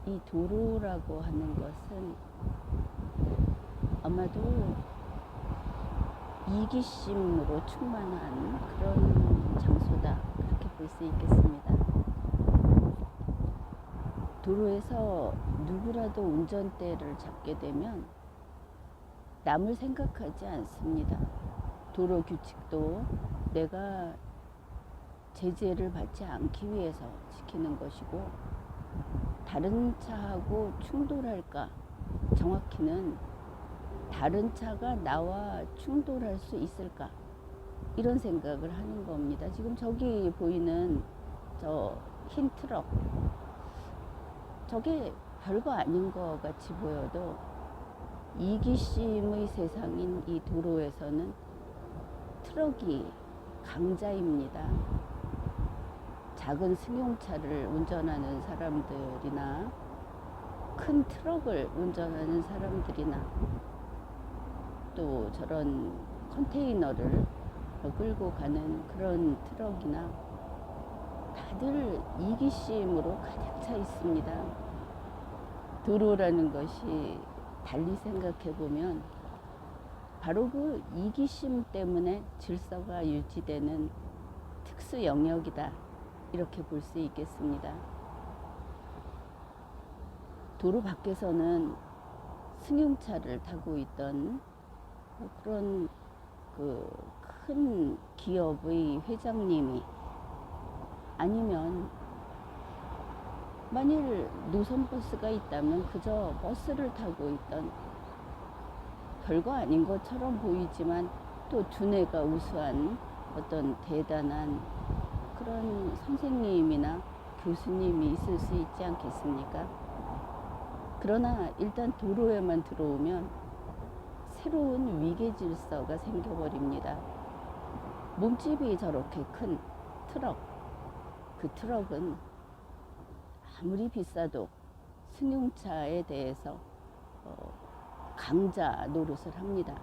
이 도로라고 하는 것은 아마도 이기심으로 충만한 그런 장소다, 그렇게 볼 수 있겠습니다. 도로에서 누구라도 운전대를 잡게 되면 남을 생각하지 않습니다. 도로 규칙도 내가 제재를 받지 않기 위해서 지키는 것이고, 다른 차하고 충돌할까, 정확히는 다른 차가 나와 충돌할 수 있을까, 이런 생각을 하는 겁니다. 지금 저기 보이는 저 흰 트럭, 저게 별거 아닌 것 같이 보여도 이기심의 세상인 이 도로에서는 트럭이 강자입니다. 작은 승용차를 운전하는 사람들이나 큰 트럭을 운전하는 사람들이나 또 저런 컨테이너를 끌고 가는 그런 트럭이나 다들 이기심으로 가득 차 있습니다. 도로라는 것이 달리 생각해 보면 바로 그 이기심 때문에 질서가 유지되는 특수 영역이다, 이렇게 볼 수 있겠습니다. 도로 밖에서는 승용차를 타고 있던 그런 그 큰 기업의 회장님이, 아니면 만일 노선버스가 있다면 그저 버스를 타고 있던 별거 아닌 것처럼 보이지만 또 두뇌가 우수한 어떤 대단한 그런 선생님이나 교수님이 있을 수 있지 않겠습니까? 그러나 일단 도로에만 들어오면 새로운 위계 질서가 생겨버립니다. 몸집이 저렇게 큰 트럭, 그 트럭은 아무리 비싸도 승용차에 대해서 강자 노릇을 합니다.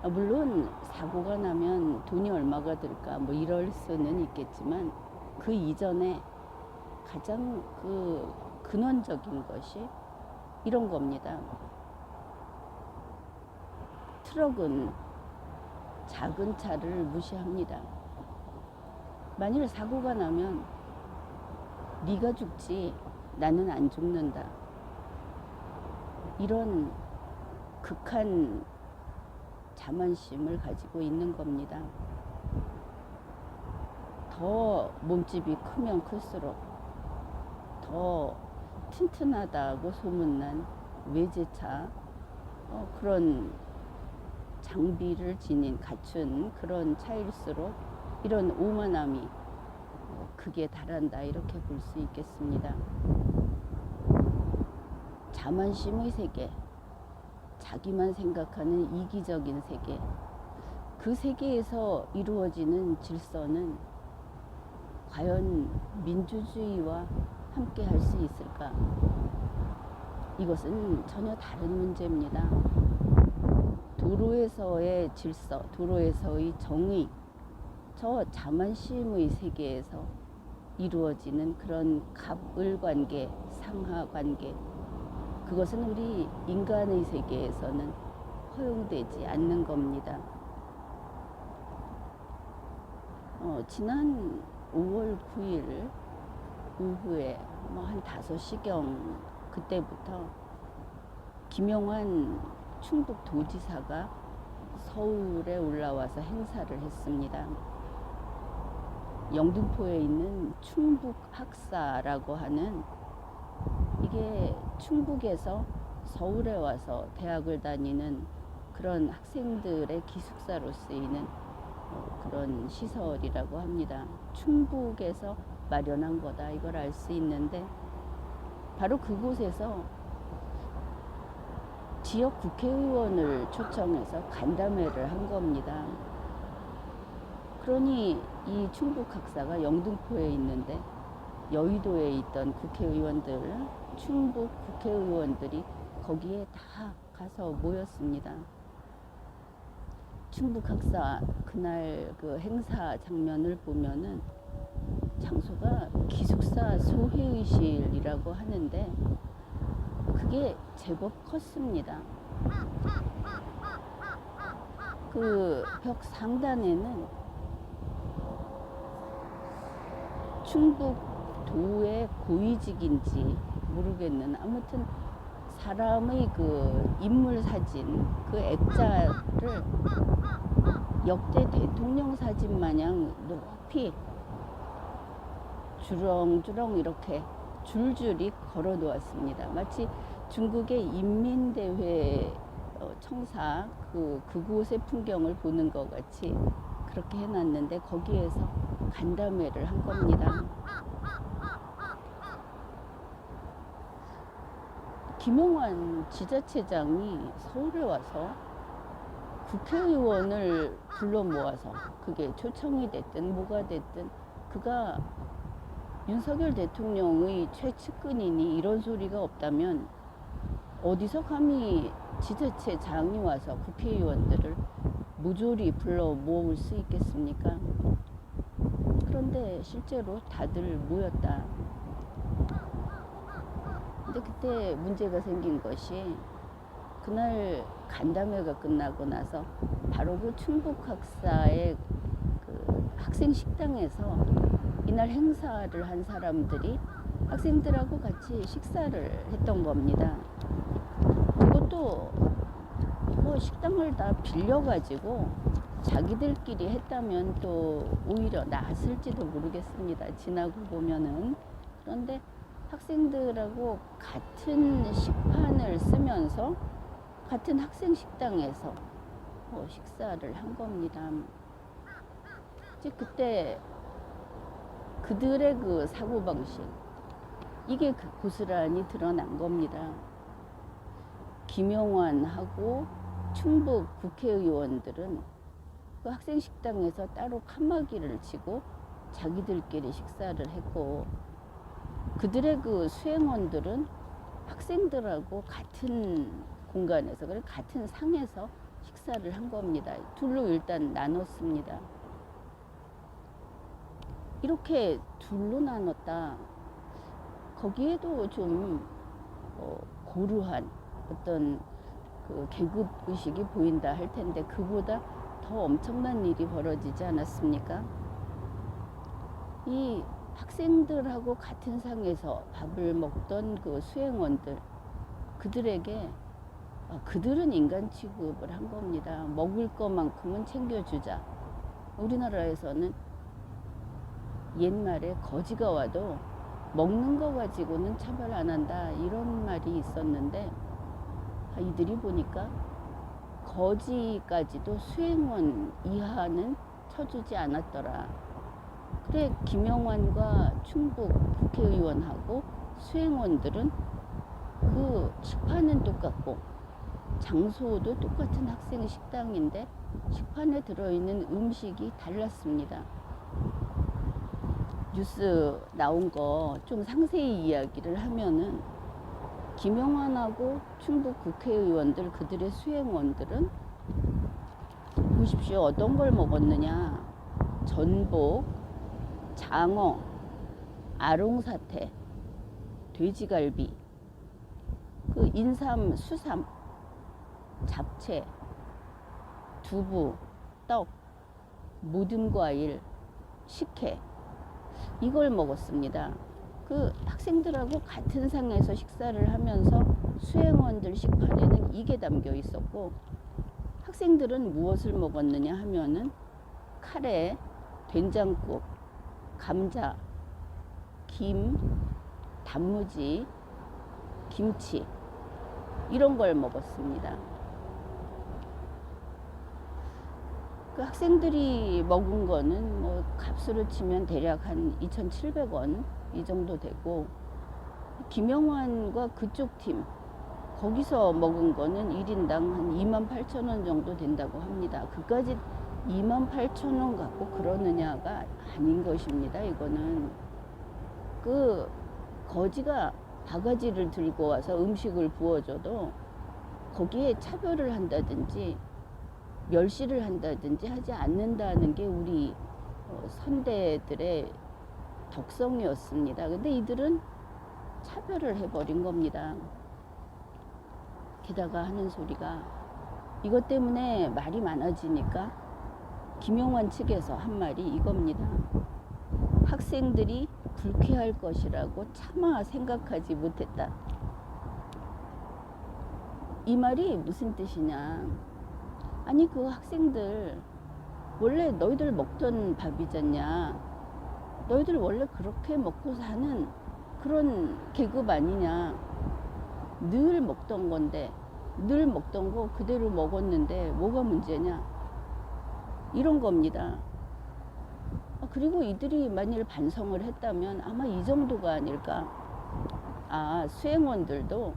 물론 사고가 나면 돈이 얼마가 들까 뭐 이럴 수는 있겠지만, 그 이전에 가장 그 근원적인 것이 이런 겁니다. 트럭은 작은 차를 무시합니다. 만일 사고가 나면 네가 죽지 나는 안 죽는다, 이런 극한 자만심을 가지고 있는 겁니다. 더 몸집이 크면 클수록 더 튼튼하다고 소문난 외제차, 그런 장비를 갖춘 그런 차일수록 이런 오만함이 극에 달한다, 이렇게 볼 수 있겠습니다. 자만심의 세계, 자기만 생각하는 이기적인 세계, 그 세계에서 이루어지는 질서는 과연 민주주의와 함께 할 수 있을까? 이것은 전혀 다른 문제입니다. 도로에서의 질서, 도로에서의 정의, 저 자만심의 세계에서 이루어지는 그런 갑을 관계, 상하 관계, 그것은 우리 인간의 세계에서는 허용되지 않는 겁니다. 지난 5월 9일 오후에 한 5시경 그때부터 김용환 충북도지사가 서울에 올라와서 행사를 했습니다. 영등포에 있는 충북학사라고 하는, 이게 충북에서 서울에 와서 대학을 다니는 그런 학생들의 기숙사로 쓰이는 그런 시설이라고 합니다. 충북에서 마련한 거다, 이걸 알 수 있는데, 바로 그곳에서 지역 국회의원을 초청해서 간담회를 한 겁니다. 그러니 이 충북학사가 영등포에 있는데 여의도에 있던 국회의원들, 충북 국회의원들이 거기에 다 가서 모였습니다. 충북학사 그날 그 행사 장면을 보면은 장소가 기숙사 소회의실이라고 하는데 그게 제법 컸습니다. 그 벽 상단에는 충북도의 고위직인지 모르겠는 아무튼 사람의 그 인물 사진 그 액자를 역대 대통령 사진 마냥 높이 주렁주렁 이렇게 줄줄이 걸어 놓았습니다. 마치 중국의 인민대회 청사 그곳의 풍경을 보는 것 같이 그렇게 해놨는데 거기에서 간담회를 한 겁니다. 김영환 지자체장이 서울에 와서 국회의원을 불러 모아서 그게 초청이 됐든 뭐가 됐든 그가 윤석열 대통령의 최측근이니 이런 소리가 없다면 어디서 감히 지자체장이 와서 국회의원들을 모조리 불러 모을 수 있겠습니까? 그런데 실제로 다들 모였다. 근데 그때 문제가 생긴 것이 그날 간담회가 끝나고 나서 바로 그 충북학사의 그 학생 식당에서 이날 행사를 한 사람들이 학생들하고 같이 식사를 했던 겁니다. 그것도 뭐 식당을 다 빌려가지고 자기들끼리 했다면 또 오히려 나았을지도 모르겠습니다. 지나고 보면은. 그런데 학생들하고 같은 식판을 쓰면서 같은 학생 식당에서 식사를 한 겁니다. 이제 그때 그들의 그 사고방식 이게 고스란히 드러난 겁니다. 김영환하고 충북 국회의원들은 그 학생 식당에서 따로 칸막이를 치고 자기들끼리 식사를 했고 그들의 그 수행원들은 학생들하고 같은 공간에서 그래 같은 상에서 식사를 한 겁니다. 둘로 일단 나눴습니다. 이렇게 둘로 나눴다. 거기에도 좀 고루한 어떤 그 계급 의식이 보인다 할 텐데 그보다 더 엄청난 일이 벌어지지 않았습니까? 이 학생들하고 같은 상에서 밥을 먹던 그 수행원들 그들에게 그들은 인간 취급을 한 겁니다. 먹을 것만큼은 챙겨주자. 우리나라에서는 옛말에 거지가 와도 먹는 거 가지고는 차별 안 한다 이런 말이 있었는데 이들이 보니까 거지까지도 수행원 이하는 쳐주지 않았더라. 그래 김영환과 충북 국회의원하고 수행원들은 그 식판은 똑같고 장소도 똑같은 학생 식당인데 식판에 들어있는 음식이 달랐습니다. 뉴스 나온 거 좀 상세히 이야기를 하면은 김영환하고 충북 국회의원들 그들의 수행원들은 보십시오. 어떤 걸 먹었느냐. 전복, 장어, 아롱사태, 돼지갈비, 그 인삼, 수삼, 잡채, 두부, 떡, 모든 과일, 식혜 이걸 먹었습니다. 그 학생들하고 같은 상에서 식사를 하면서 수행원들 식판에는 이게 담겨 있었고 학생들은 무엇을 먹었느냐 하면은 카레, 된장국, 감자, 김, 단무지, 김치 이런 걸 먹었습니다. 그 학생들이 먹은 거는 뭐 값으로 치면 대략 한 2,700원 이 정도 되고 김영환과 그쪽 팀 거기서 먹은 거는 1인당 한 28,000원 정도 된다고 합니다. 그까지 28,000원 갖고 그러느냐가 아닌 것입니다. 이거는 그 거지가 바가지를 들고 와서 음식을 부어줘도 거기에 차별을 한다든지 멸시를 한다든지 하지 않는다는 게 우리 선대들의 덕성이었습니다. 근데 이들은 차별을 해버린 겁니다. 게다가 하는 소리가 이것 때문에 말이 많아지니까 김용환 측에서 한 말이 이겁니다. 학생들이 불쾌할 것이라고 차마 생각하지 못했다. 이 말이 무슨 뜻이냐. 아니 그 학생들 원래 너희들 먹던 밥이잖냐. 너희들 원래 그렇게 먹고 사는 그런 계급 아니냐. 늘 먹던 건데 늘 먹던 거 그대로 먹었는데 뭐가 문제냐. 이런 겁니다. 그리고 이들이 만일 반성을 했다면 아마 이 정도가 아닐까. 수행원들도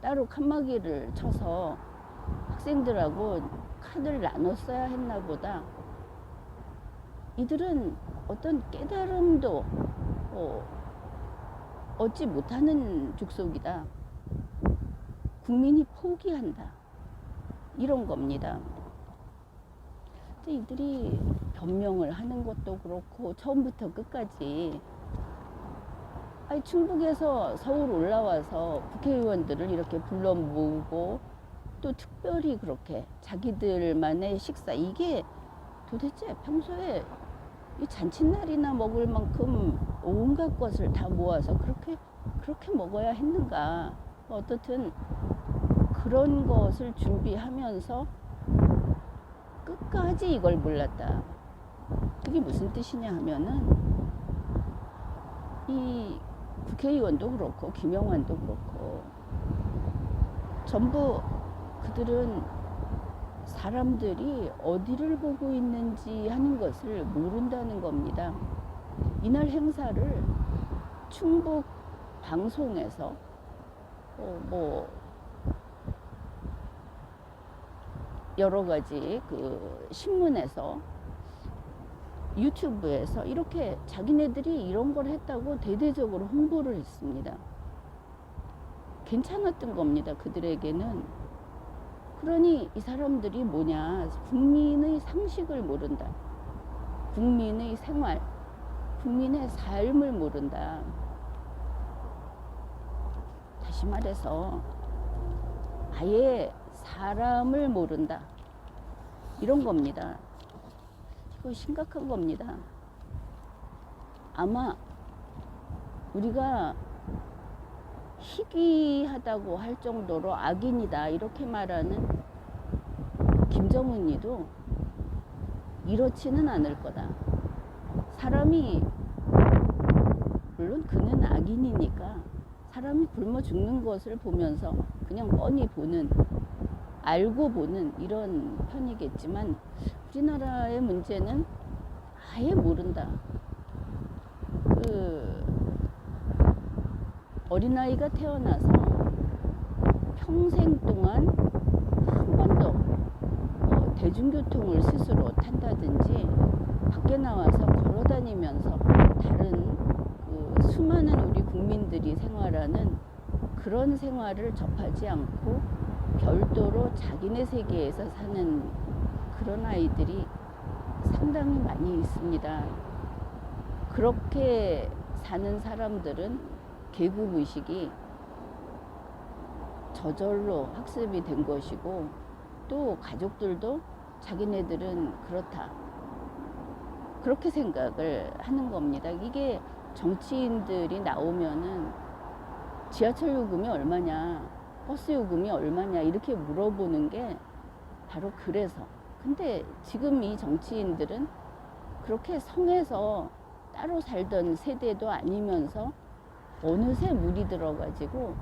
따로 칸막이를 쳐서 학생들하고 칸을 나눴어야 했나 보다. 이들은 어떤 깨달음도 얻지 못하는 족속이다. 국민이 포기한다. 이런 겁니다. 근데 이들이 변명을 하는 것도 그렇고 처음부터 끝까지 충북에서 서울 올라와서 국회의원들을 이렇게 불러 모으고 또 특별히 그렇게 자기들만의 식사, 이게 도대체 평소에 이 잔칫날이나 먹을 만큼 온갖 것을 다 모아서 그렇게 먹어야 했는가. 어떻든 그런 것을 준비하면서 끝까지 이걸 몰랐다. 그게 무슨 뜻이냐 하면은 이 국회의원도 그렇고 김영환도 그렇고 전부 그들은 사람들이 어디를 보고 있는지 하는 것을 모른다는 겁니다. 이날 행사를 충북 방송에서 여러 가지 그 신문에서 유튜브에서 이렇게 자기네들이 이런 걸 했다고 대대적으로 홍보를 했습니다. 괜찮았던 겁니다. 그들에게는. 그러니 이 사람들이 뭐냐. 국민의 상식을 모른다. 국민의 생활, 국민의 삶을 모른다. 다시 말해서 아예 사람을 모른다. 이런 겁니다. 이거 심각한 겁니다. 아마 우리가 희귀하다고 할 정도로 악인이다 이렇게 말하는 김정은이도 이렇지는 않을 거다. 사람이, 물론 그는 악인이니까 사람이 굶어 죽는 것을 보면서 그냥 뻔히 보는, 알고 보는 이런 편이겠지만 우리나라의 문제는 아예 모른다. 어린아이가 태어나서 평생 동안 한 번도 대중교통을 스스로 탄다든지 밖에 나와서 걸어 다니면서 다른 수많은 우리 국민들이 생활하는 그런 생활을 접하지 않고 별도로 자기네 세계에서 사는 그런 아이들이 상당히 많이 있습니다. 그렇게 사는 사람들은 계급의식이 저절로 학습이 된 것이고 또 가족들도 자기네들은 그렇다. 그렇게 생각을 하는 겁니다. 이게 정치인들이 나오면은 지하철 요금이 얼마냐, 버스 요금이 얼마냐 이렇게 물어보는 게 바로 그래서. 근데 지금 이 정치인들은 그렇게 성에서 따로 살던 세대도 아니면서 어느새 물이 들어가지고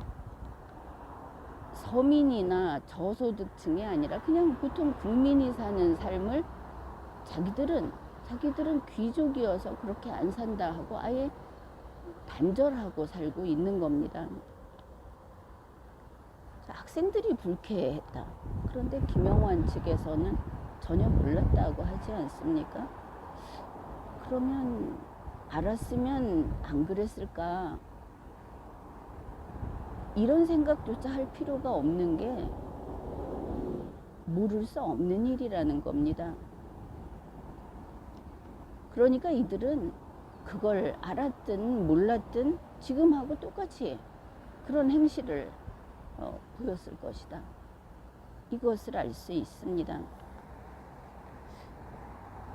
서민이나 저소득층이 아니라 그냥 보통 국민이 사는 삶을 자기들은 귀족이어서 그렇게 안 산다 하고 아예 단절하고 살고 있는 겁니다. 학생들이 불쾌했다. 그런데 김영환 측에서는 전혀 몰랐다고 하지 않습니까? 그러면 알았으면 안 그랬을까? 이런 생각조차 할 필요가 없는 게 모를 수 없는 일이라는 겁니다. 그러니까 이들은 그걸 알았든 몰랐든 지금하고 똑같이 그런 행실을 보였을 것이다. 이것을 알 수 있습니다.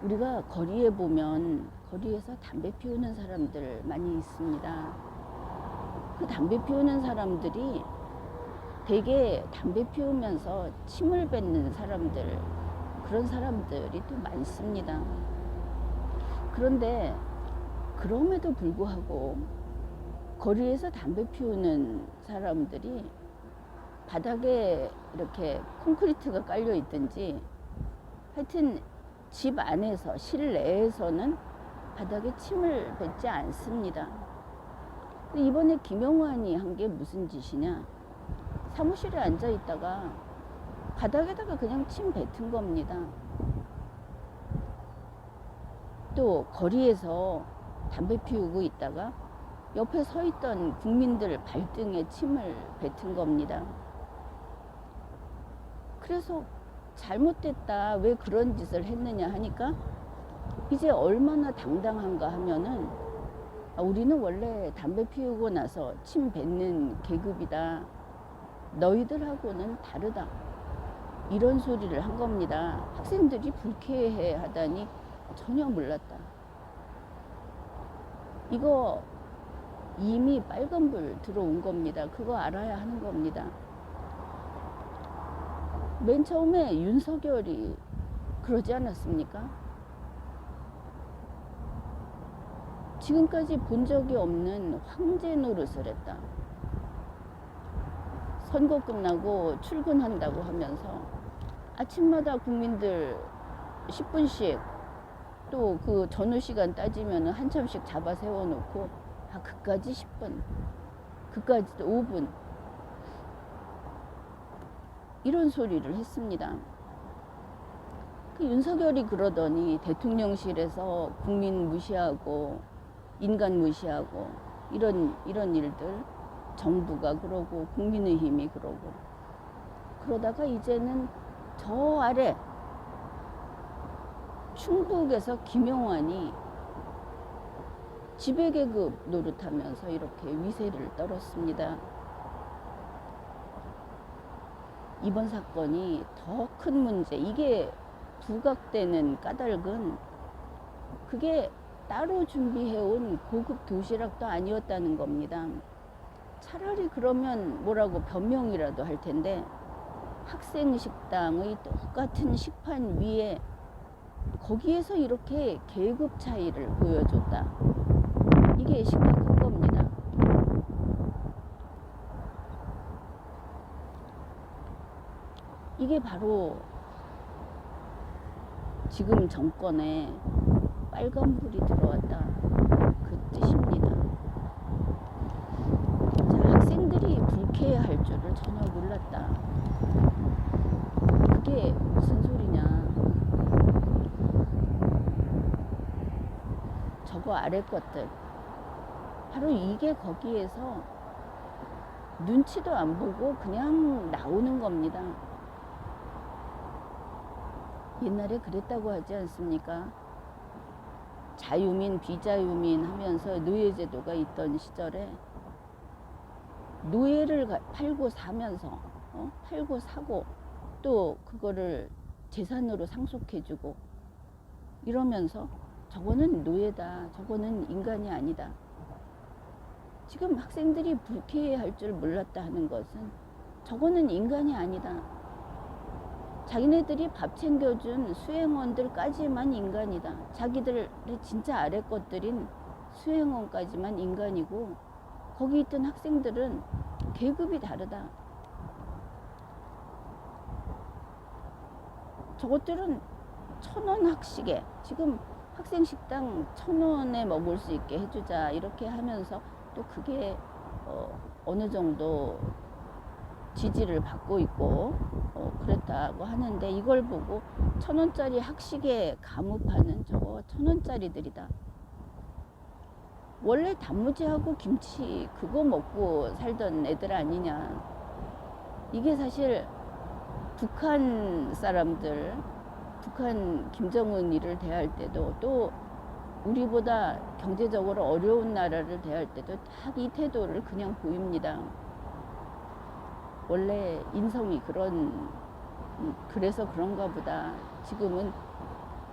우리가 거리에 보면 거리에서 담배 피우는 사람들 많이 있습니다. 그 담배 피우는 사람들이 되게 담배 피우면서 침을 뱉는 사람들, 그런 사람들이 또 많습니다. 그런데 그럼에도 불구하고 거리에서 담배 피우는 사람들이 바닥에 이렇게 콘크리트가 깔려 있든지 하여튼 집 안에서 실내에서는 바닥에 침을 뱉지 않습니다. 이번에 김영환이 한 게 무슨 짓이냐, 사무실에 앉아 있다가 바닥에다가 그냥 침 뱉은 겁니다. 또 거리에서 담배 피우고 있다가 옆에 서 있던 국민들 발등에 침을 뱉은 겁니다. 그래서 잘못됐다, 왜 그런 짓을 했느냐 하니까 이제 얼마나 당당한가 하면은 우리는 원래 담배 피우고 나서 침 뱉는 계급이다, 너희들하고는 다르다, 이런 소리를 한 겁니다. 학생들이 불쾌해 하다니 전혀 몰랐다. 이거 이미 빨간불 들어온 겁니다. 그거 알아야 하는 겁니다. 맨 처음에 윤석열이 그러지 않았습니까? 지금까지 본 적이 없는 황제 노릇을 했다. 선거 끝나고 출근한다고 하면서 아침마다 국민들 10분씩, 또 그 전후 시간 따지면 한참씩 잡아 세워놓고 그까지 10분, 그까지도 5분, 이런 소리를 했습니다. 그 윤석열이 그러더니 대통령실에서 국민 무시하고 인간 무시하고 이런 일들 정부가 그러고 국민의힘이 그러고, 그러다가 이제는 저 아래 충북에서 김영환이 지배계급 노릇하면서 이렇게 위세를 떨었습니다. 이번 사건이 더 큰 문제, 이게 부각되는 까닭은 그게 따로 준비해온 고급 도시락도 아니었다는 겁니다. 차라리 그러면 뭐라고 변명이라도 할 텐데, 학생 식당의 똑같은 식판 위에 거기에서 이렇게 계급 차이를 보여줬다. 이게 심각한 겁니다. 이게 바로 지금 정권에 빨간불이 들어왔다, 그 뜻입니다. 자, 학생들이 불쾌해할 줄을 전혀 몰랐다. 그게 무슨 소리냐. 저거 아래 것들, 바로 이게 거기에서 눈치도 안 보고 그냥 나오는 겁니다. 옛날에 그랬다고 하지 않습니까? 자유민, 비자유민 하면서 노예제도가 있던 시절에 노예를 팔고 사면서 팔고 사고 또 그거를 재산으로 상속해주고 이러면서 저거는 노예다, 저거는 인간이 아니다. 지금 학생들이 불쾌해할 줄 몰랐다 하는 것은 저거는 인간이 아니다. 자기네들이 밥 챙겨준 수행원들까지만 인간이다. 자기들의 진짜 아래 것들인 수행원까지만 인간이고 거기 있던 학생들은 계급이 다르다. 저것들은 1,000원 학식에, 지금 학생 식당 1,000원에 먹을 수 있게 해주자 이렇게 하면서 또 그게 어느 정도 지지를 받고 있고 그랬다고 하는데, 이걸 보고 1,000원짜리 학식에 가무파는 저거 1,000원짜리들이다. 원래 단무지하고 김치 그거 먹고 살던 애들 아니냐. 이게 사실 북한 사람들, 북한 김정은이를 대할 때도 또 우리보다 경제적으로 어려운 나라를 대할 때도 딱 이 태도를 그냥 보입니다. 원래 인성이 그래서 그런가 보다. 지금은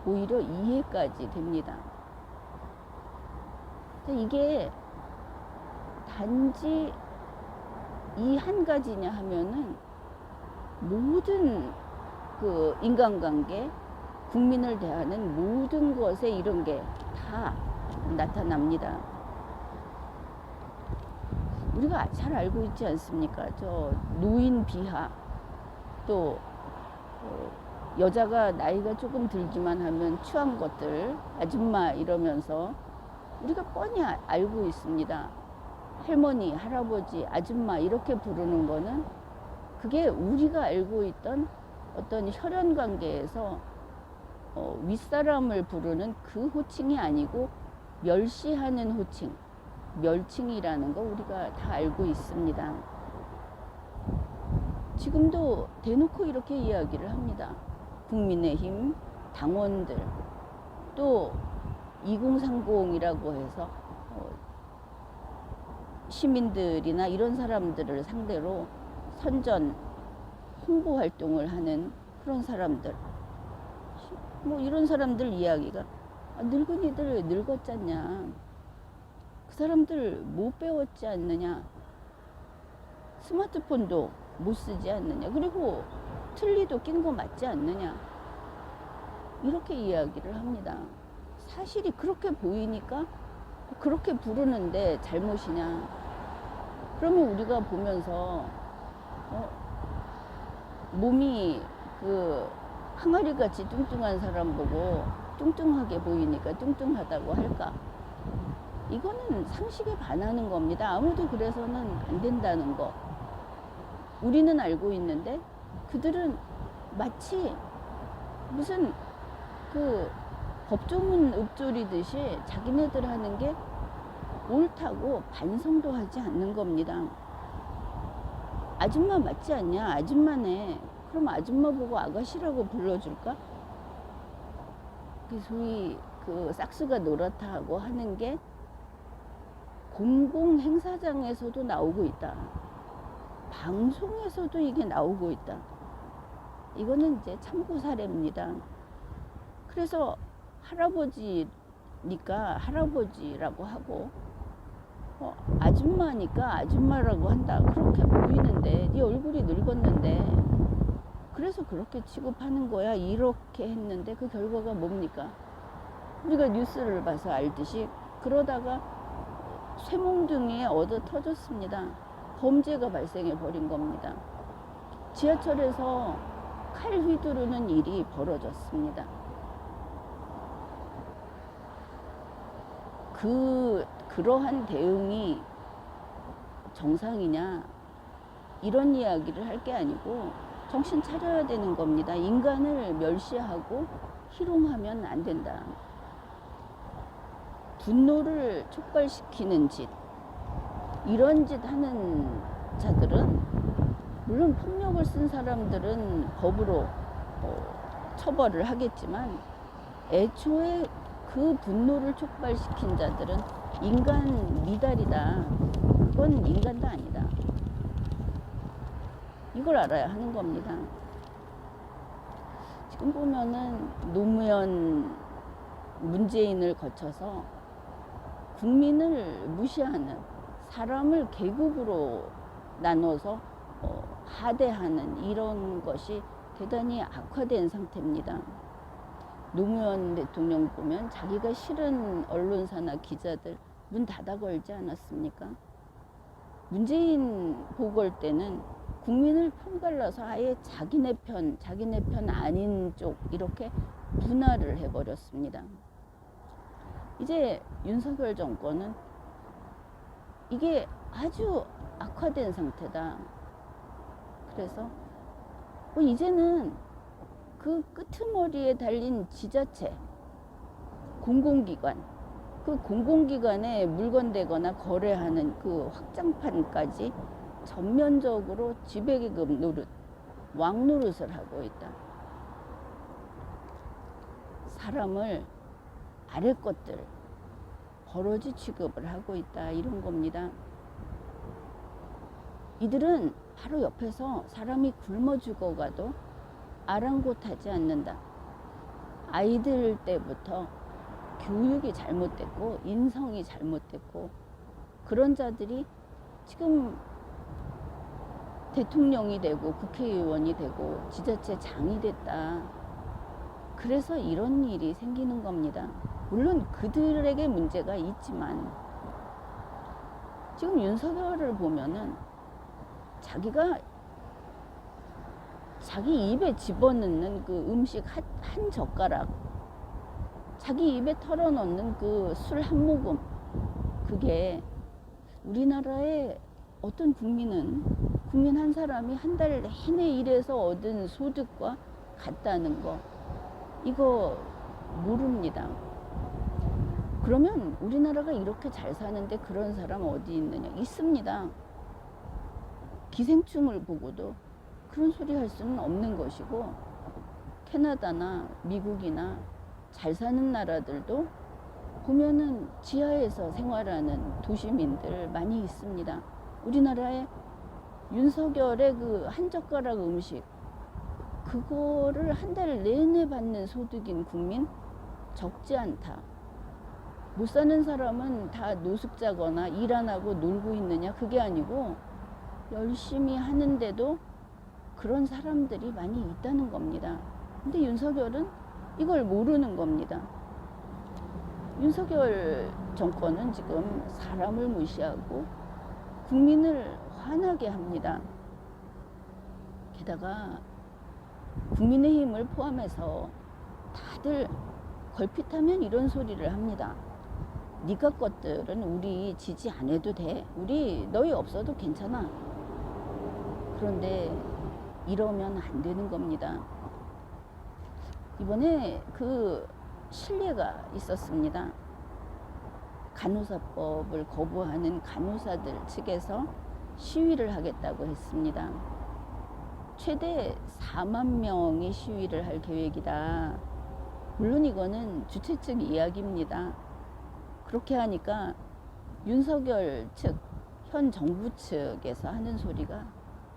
오히려 이해까지 됩니다. 이게 단지 이 한 가지냐 하면은 모든 그 인간관계, 국민을 대하는 모든 것에 이런 게 다 나타납니다. 우리가 잘 알고 있지 않습니까? 저 노인 비하, 또 여자가 나이가 조금 들기만 하면 추한 것들, 아줌마 이러면서 우리가 뻔히 알고 있습니다. 할머니, 할아버지, 아줌마 이렇게 부르는 거는 그게 우리가 알고 있던 어떤 혈연 관계에서 윗사람을 부르는 그 호칭이 아니고 멸시하는 호칭, 멸칭이라는 거 우리가 다 알고 있습니다. 지금도 대놓고 이렇게 이야기를 합니다. 국민의힘 당원들, 또 2030이라고 해서 시민들이나 이런 사람들을 상대로 선전 홍보 활동을 하는 그런 사람들, 뭐 이런 사람들 이야기가 늙은이들 늙었잖냐, 그 사람들 못 배웠지 않느냐, 스마트폰도 못 쓰지 않느냐, 그리고 틀니도 낀 거 맞지 않느냐, 이렇게 이야기를 합니다. 사실이 그렇게 보이니까 그렇게 부르는데 잘못이냐? 그러면 우리가 보면서 몸이 그 항아리같이 뚱뚱한 사람 보고 뚱뚱하게 보이니까 뚱뚱하다고 할까? 이거는 상식에 반하는 겁니다. 아무도 그래서는 안 된다는 거. 우리는 알고 있는데 그들은 마치 무슨 그 법조문 읊조리듯이 자기네들 하는 게 옳다고 반성도 하지 않는 겁니다. 아줌마 맞지 않냐? 아줌마네. 그럼 아줌마 보고 아가씨라고 불러줄까? 소위 그 싹수가 노랗다 하고 하는 게 공공 행사장에서도 나오고 있다. 방송에서도 이게 나오고 있다. 이거는 이제 참고 사례입니다. 그래서 할아버지니까 할아버지라고 하고 아줌마니까 아줌마라고 한다. 그렇게 보이는데 네 얼굴이 늙었는데 그래서 그렇게 취급하는 거야. 이렇게 했는데 그 결과가 뭡니까? 우리가 뉴스를 봐서 알듯이 그러다가 쇠몽둥이에 얻어 터졌습니다. 범죄가 발생해 버린 겁니다. 지하철에서 칼 휘두르는 일이 벌어졌습니다. 그러한 대응이 정상이냐 이런 이야기를 할 게 아니고 정신 차려야 되는 겁니다. 인간을 멸시하고 희롱하면 안 된다. 분노를 촉발시키는 짓, 이런 짓 하는 자들은 물론 폭력을 쓴 사람들은 법으로 처벌을 하겠지만 애초에 그 분노를 촉발시킨 자들은 인간 미달이다. 그건 인간도 아니다. 이걸 알아야 하는 겁니다. 지금 보면은 노무현, 문재인을 거쳐서 국민을 무시하는, 사람을 계급으로 나눠서 하대하는 이런 것이 대단히 악화된 상태입니다. 노무현 대통령 보면 자기가 싫은 언론사나 기자들 문 닫아 걸지 않았습니까? 문재인 보궐 때는 국민을 편갈라서 아예 자기네 편 아닌 쪽 이렇게 분할을 해버렸습니다. 이제 윤석열 정권은 이게 아주 악화된 상태다. 그래서 이제는 그 끄트머리에 달린 지자체, 공공기관, 그 공공기관에 물건 대거나 거래하는 그 확장판까지 전면적으로 지배계급 노릇, 왕노릇을 하고 있다. 사람을 아래 것들, 버러지 취급을 하고 있다, 이런 겁니다. 이들은 바로 옆에서 사람이 굶어 죽어가도 아랑곳하지 않는다. 아이들 때부터 교육이 잘못됐고 인성이 잘못됐고 그런 자들이 지금 대통령이 되고 국회의원이 되고 지자체장이 됐다. 그래서 이런 일이 생기는 겁니다. 물론 그들에게 문제가 있지만 지금 윤석열을 보면은 자기가 자기 입에 집어넣는 그 음식 한 젓가락, 자기 입에 털어넣는 그 술 한 모금, 그게 우리나라의 어떤 국민 한 사람이 한 달 내내 일해서 얻은 소득과 같다는 거, 이거 모릅니다. 그러면 우리나라가 이렇게 잘 사는데 그런 사람 어디 있느냐? 있습니다. 기생충을 보고도 그런 소리 할 수는 없는 것이고, 캐나다나 미국이나 잘 사는 나라들도 보면은 지하에서 생활하는 도시민들 많이 있습니다. 우리나라에 윤석열의 그 한 젓가락 음식, 그거를 한 달 내내 받는 소득인 국민 적지 않다. 못 사는 사람은 다 노숙자거나 일 안 하고 놀고 있느냐? 그게 아니고 열심히 하는데도 그런 사람들이 많이 있다는 겁니다. 근데 윤석열은 이걸 모르는 겁니다. 윤석열 정권은 지금 사람을 무시하고 국민을 화나게 합니다. 게다가 국민의힘을 포함해서 다들 걸핏하면 이런 소리를 합니다. 니가 것들은 우리 지지 안 해도 돼. 우리 너희 없어도 괜찮아. 그런데 이러면 안 되는 겁니다. 이번에 그 실례가 있었습니다. 간호사법을 거부하는 간호사들 측에서 시위를 하겠다고 했습니다. 최대 4만 명이 시위를 할 계획이다. 물론 이거는 주최 측 이야기입니다. 그렇게 하니까 윤석열 측, 현 정부 측에서 하는 소리가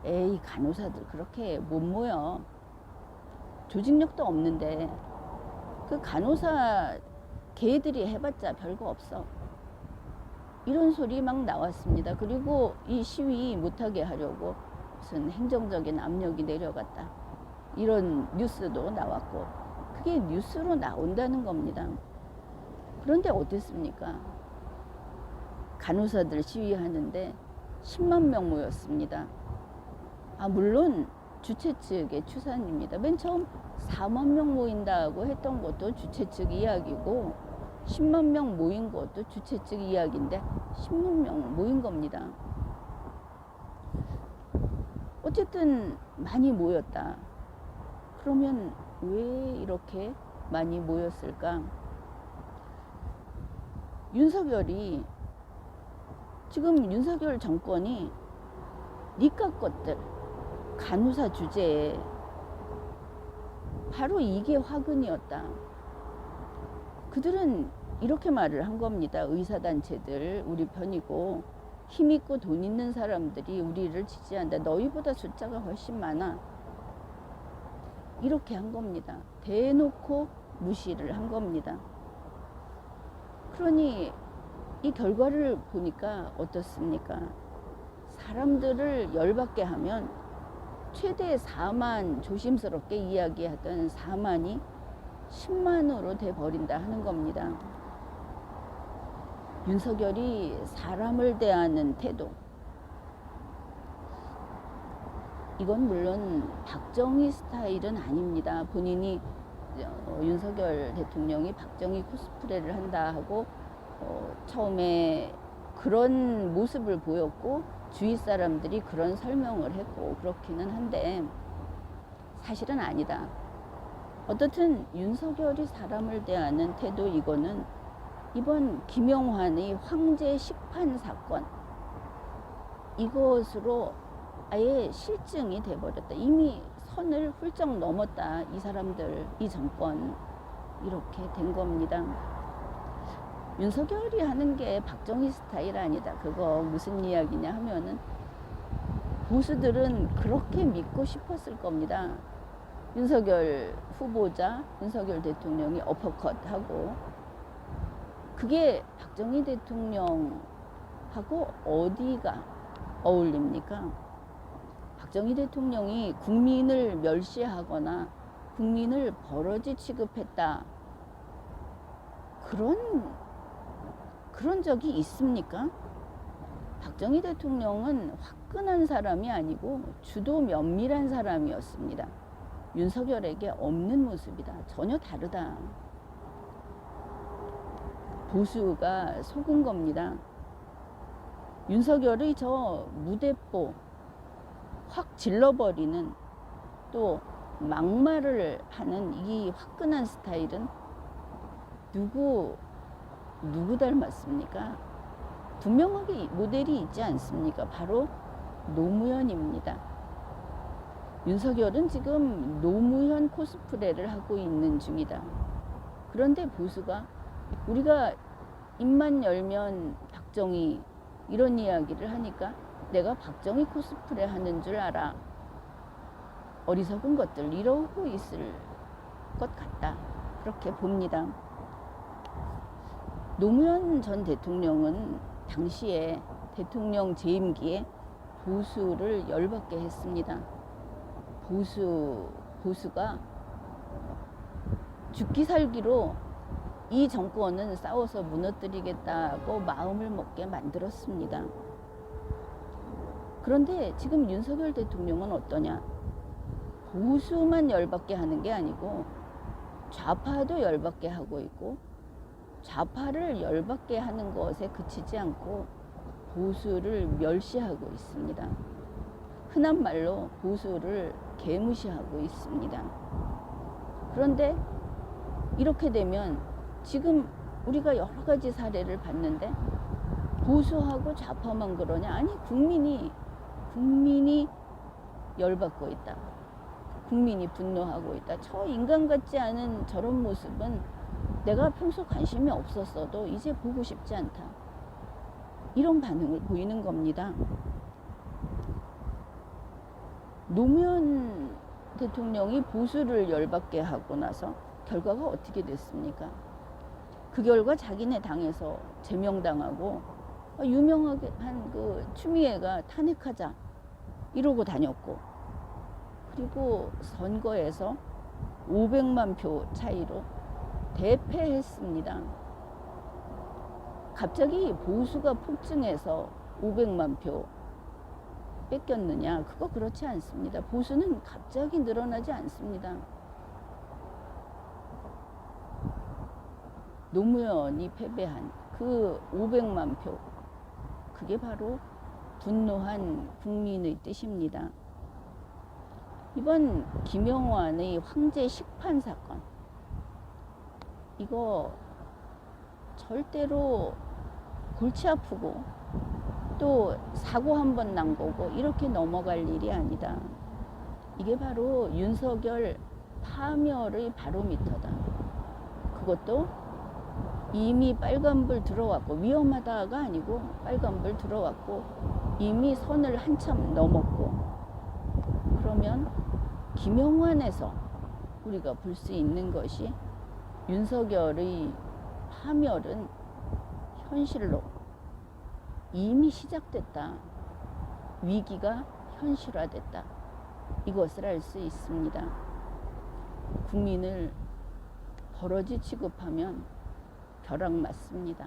에이, 간호사들 그렇게 못 모여. 조직력도 없는데 그 간호사 걔들이 해봤자 별거 없어. 이런 소리 막 나왔습니다. 그리고 이 시위 못하게 하려고 무슨 행정적인 압력이 내려갔다, 이런 뉴스도 나왔고, 그게 뉴스로 나온다는 겁니다. 그런데 어땠습니까? 간호사들 시위하는데 10만 명 모였습니다. 물론 주최 측의 추산입니다. 맨 처음 4만 명 모인다고 했던 것도 주최 측 이야기고 10만 명 모인 것도 주최 측 이야기인데 10만 명 모인 겁니다. 어쨌든 많이 모였다. 그러면 왜 이렇게 많이 모였을까? 윤석열이, 지금 윤석열 정권이 니까 것들 간호사 주제에 바로 이게 화근이었다. 그들은 이렇게 말을 한 겁니다. 의사단체들 우리 편이고 힘있고 돈 있는 사람들이 우리를 지지한다. 너희보다 숫자가 훨씬 많아. 이렇게 한 겁니다. 대놓고 무시를 한 겁니다. 그러니 이 결과를 보니까 어떻습니까? 사람들을 열받게 하면 최대 4만, 조심스럽게 이야기하던 4만이 10만으로 돼버린다 하는 겁니다. 윤석열이 사람을 대하는 태도, 이건 물론 박정희 스타일은 아닙니다. 본인이 윤석열 대통령이 박정희 코스프레를 한다 하고 처음에 그런 모습을 보였고 주위 사람들이 그런 설명을 했고 그렇기는 한데 사실은 아니다. 어떻든 윤석열이 사람을 대하는 태도, 이거는 이번 김영환의 황제 식판 사건, 이것으로 아예 실증이 돼버렸다. 이미 선을 훌쩍 넘었다. 이 사람들, 이 정권, 이렇게 된 겁니다. 윤석열이 하는 게 박정희 스타일 아니다. 그거 무슨 이야기냐 하면은 보수들은 그렇게 믿고 싶었을 겁니다. 윤석열 후보자, 윤석열 대통령이 어퍼컷하고 그게 박정희 대통령하고 어디가 어울립니까? 박정희 대통령이 국민을 멸시하거나 국민을 버러지 취급했다. 그런 적이 있습니까? 박정희 대통령은 화끈한 사람이 아니고 주도 면밀한 사람이었습니다. 윤석열에게 없는 모습이다. 전혀 다르다. 보수가 속은 겁니다. 윤석열의 저 무대뽀 확 질러버리는 또 막말을 하는 이 화끈한 스타일은 누구 닮았습니까? 분명하게 모델이 있지 않습니까? 바로 노무현입니다. 윤석열은 지금 노무현 코스프레를 하고 있는 중이다. 그런데 보수가 우리가 입만 열면 박정희 이런 이야기를 하니까 내가 박정희 코스프레 하는 줄 알아. 어리석은 것들 이러고 있을 것 같다. 그렇게 봅니다. 노무현 전 대통령은 당시에 대통령 재임기에 보수를 열받게 했습니다. 보수가 죽기 살기로 이 정권은 싸워서 무너뜨리겠다고 마음을 먹게 만들었습니다. 그런데 지금 윤석열 대통령은 어떠냐? 보수만 열받게 하는 게 아니고 좌파도 열받게 하고 있고 좌파를 열받게 하는 것에 그치지 않고 보수를 멸시하고 있습니다. 흔한 말로 보수를 개무시하고 있습니다. 그런데 이렇게 되면 지금 우리가 여러 가지 사례를 봤는데 보수하고 좌파만 그러냐? 아니 국민이 열받고 있다. 국민이 분노하고 있다. 저 인간 같지 않은 저런 모습은 내가 평소 관심이 없었어도 이제 보고 싶지 않다. 이런 반응을 보이는 겁니다. 노무현 대통령이 보수를 열받게 하고 나서 결과가 어떻게 됐습니까? 그 결과 자기네 당에서 제명당하고 유명하게 한 그 추미애가 탄핵하자 이러고 다녔고 그리고 선거에서 500만 표 차이로 대패했습니다. 갑자기 보수가 폭증해서 500만 표 뺏겼느냐? 그거 그렇지 않습니다. 보수는 갑자기 늘어나지 않습니다. 노무현이 패배한 그 500만 표, 그게 바로 분노한 국민의 뜻입니다. 이번 김영환의 황제 식판 사건, 이거 절대로 골치 아프고 또 사고 한 번 난 거고 이렇게 넘어갈 일이 아니다. 이게 바로 윤석열 파멸의 바로미터다. 그것도 이미 빨간불 들어왔고, 위험하다가 아니고 빨간불 들어왔고 이미 선을 한참 넘었고, 그러면 김영환에서 우리가 볼 수 있는 것이 윤석열의 파멸은 현실로 이미 시작됐다. 위기가 현실화됐다. 이것을 알 수 있습니다. 국민을 버러지 취급하면 벼락 맞습니다.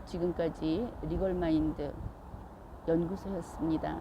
지금까지 리걸마인드 연구소였습니다.